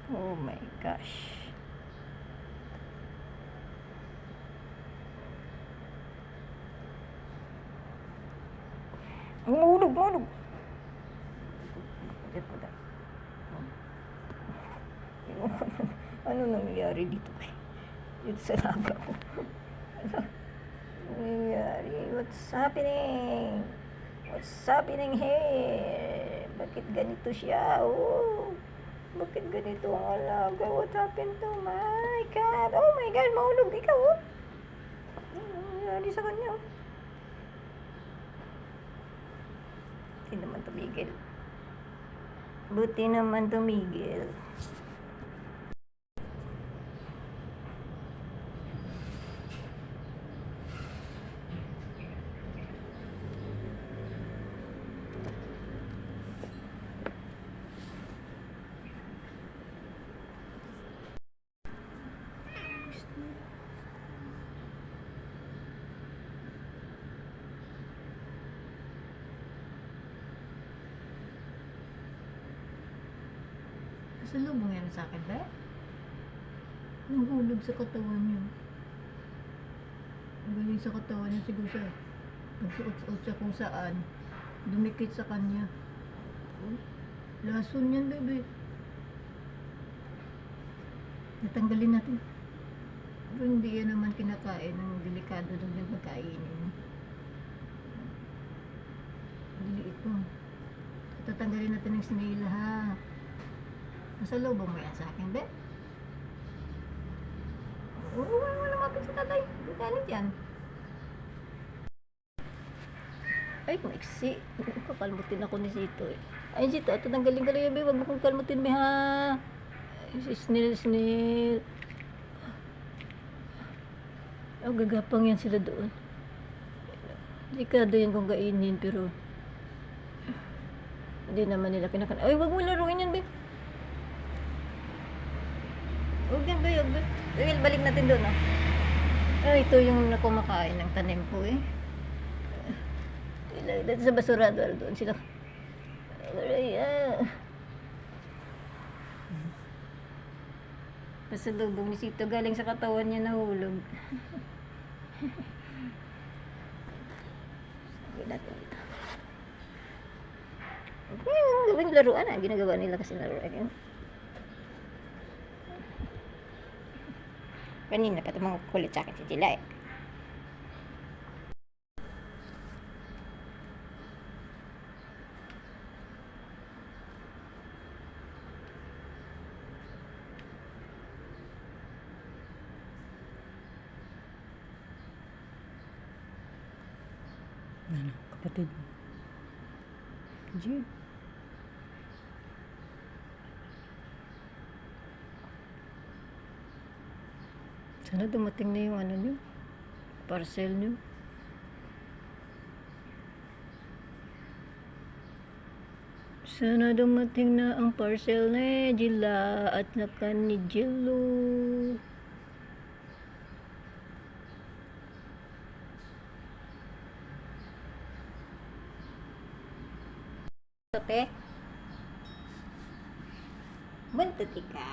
Oh my gosh. Mahulog, mahulog. Ano nangyayari dito? Dito sa laga ko. Ano nangyayari? What's happening? What's happening here? Bakit ganito siya? Oh, bakit ganito ang alaga? What happened to my cat? Oh my God, mahulog ikaw, oh. Ano nangyayari sa kanya? Buti naman tumigil. Buti naman tumigil. Pasalubong yan sa akin, ba? Nahulog sa katawan niyo. Galing sa katawan niya siguro sa pagsuot-suot siya kung saan. Dumikit sa kanya. Oh, lason yan, bebe. Natanggalin natin. Pero hindi yan naman kinakain. Ang delikado lang yung pagkainin. Diliit mo. Tatanggalin natin ng snail, ha? Pasalubong mo yan sa akin, be? Oo, wala mapit sa tatay. Galit yan. Ay, maiksi. Kakalmutin ako ni Sito, eh. Ay, Sito, ito tanggalin ka lang, be. Huwag mo kong kalmutin, be, ha? Si Snail. Oh, gagapang yan sila doon. Delikado yan kung kainin, pero hindi naman nila kinakain. Ay, wag mo laruin yan, be. Huwag yan, be. Huwag, be. Well, balik natin doon, ah. Ay, ito yung nakumakain ng tanim ko, eh. Dito sa basurado, doon sila. Ay, pasalubong ni Sito, galing sa katawan niya nahulog. Sabi natin dito. Gawing laruan, ah. Ginagawa nila kasi laruan. Kanina pa ito mga kulit sa akin si Jila, eh. Ano, kapatid mo? Jade. Sana dumating na yung ano nyo, parcel nyo. Sana dumating na ang parcel ni Jila at naka ni Jello. Tote? Buntot ka.